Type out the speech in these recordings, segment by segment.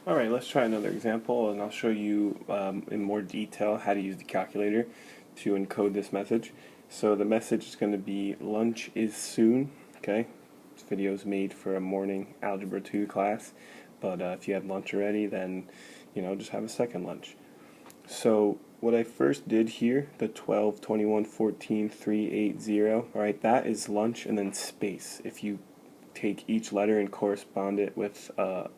Alright, let's try another example, and I'll show you in more detail how to use the calculator to encode this message. So the message is going to be lunch is soon. Okay, this video is made for a morning Algebra 2 class, but if you had lunch already, then just have a second lunch. So what I first did here, the 12, 21, 14, 3, 8, 0, alright, that is lunch and then space. If you take each letter and correspond it with a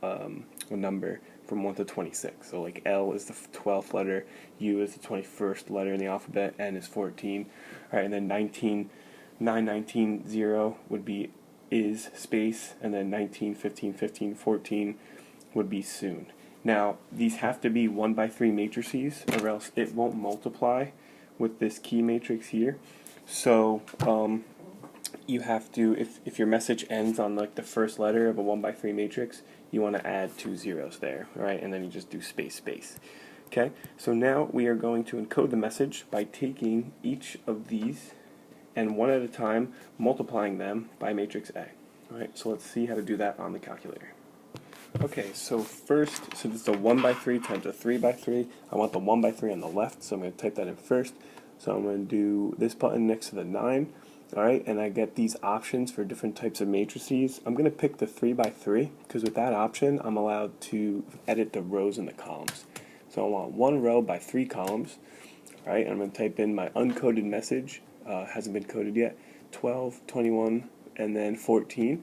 number from 1 to 26. So like L is the 12th letter, U is the 21st letter in the alphabet, N is 14. Alright, and then 19, 9, 19, 0 would be is space, and then 19, 15, 15, 14 would be soon. Now, these have to be 1 by 3 matrices, or else it won't multiply with this key matrix here. So, you have to, if your message ends on like the first letter of a 1 by 3 matrix, you want to add 2 zeros there, right? And then you just do space, space. Okay, so now we are going to encode the message by taking each of these and one at a time multiplying them by matrix A. Alright, so let's see how to do that on the calculator. Okay, so first, since it's a 1 by 3 times a 3 by 3, I want the 1 by 3 on the left, so I'm going to type that in first. So I'm going to do this button next to the 9, alright, and I get these options for different types of matrices. I'm going to pick the 3 by 3, because with that option, I'm allowed to edit the rows and the columns. So I want one row by 3 columns, alright, I'm going to type in my uncoded message, hasn't been coded yet, 12, 21, and then 14.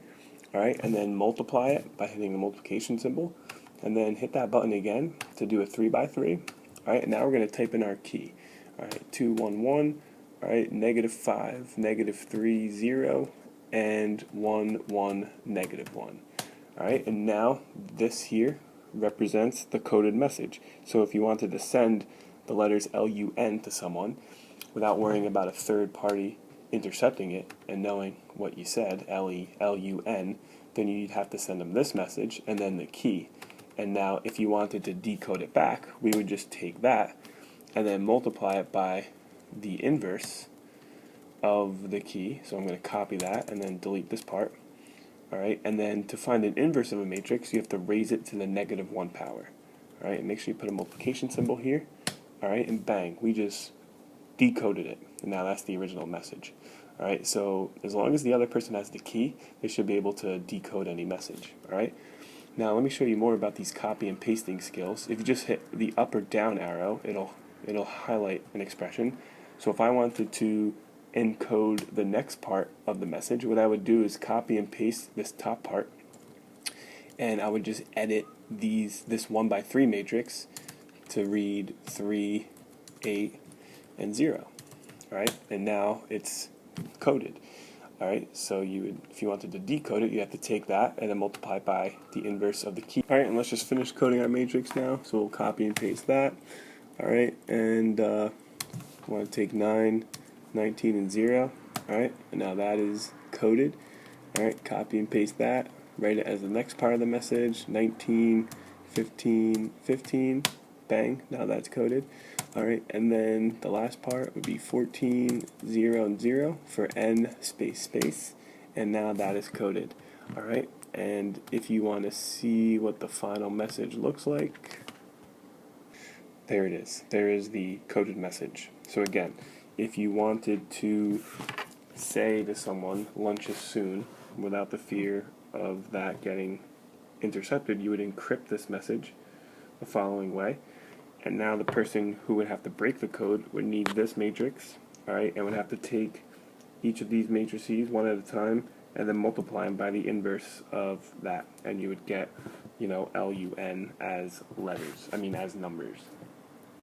Alright, and then multiply it by hitting the multiplication symbol, and then hit that button again to do a 3 by 3. Alright, and now we're going to type in our key. Alright, 2, 1, 1, alright, -5, -3, 0, and 1, 1, -1. Alright, and now this here represents the coded message. So if you wanted to send the letters LUN to someone without worrying about a third party intercepting it and knowing what you said, LUN, then you'd have to send them this message and then the key. And now if you wanted to decode it back, we would just take that and then multiply it by the inverse of the key. So I'm going to copy that and then delete this part. Alright, and then to find an inverse of a matrix, you have to raise it to the -1 power. Alright, and make sure you put a multiplication symbol here. Alright, and bang, we just decoded it. And now that's the original message. Alright, so as long as the other person has the key, they should be able to decode any message. Alright, now let me show you more about these copy and pasting skills. If you just hit the up or down arrow, it'll highlight an expression. So if I wanted to encode the next part of the message, what I would do is copy and paste this top part, and I would just edit this 1 by 3 matrix to read 3, 8, and 0. Alright, and now it's coded. Alright, so if you wanted to decode it, you have to take that and then multiply by the inverse of the key. Alright, and let's just finish coding our matrix now. So we'll copy and paste that. Alright, and I want to take 9, 19, and 0. Alright, and now that is coded. Alright, copy and paste that. Write it as the next part of the message, 19, 15, 15. Bang, now that's coded. Alright, and then the last part would be 14, 0, and 0 for N space space, and now that is coded. Alright, and if you want to see what the final message looks like, there it is. There is the coded message. So again, if you wanted to say to someone, lunch is soon, without the fear of that getting intercepted, you would encrypt this message the following way. And now the person who would have to break the code would need this matrix, alright, and would have to take each of these matrices one at a time and then multiply them by the inverse of that, and you would get, LUN as letters, as numbers.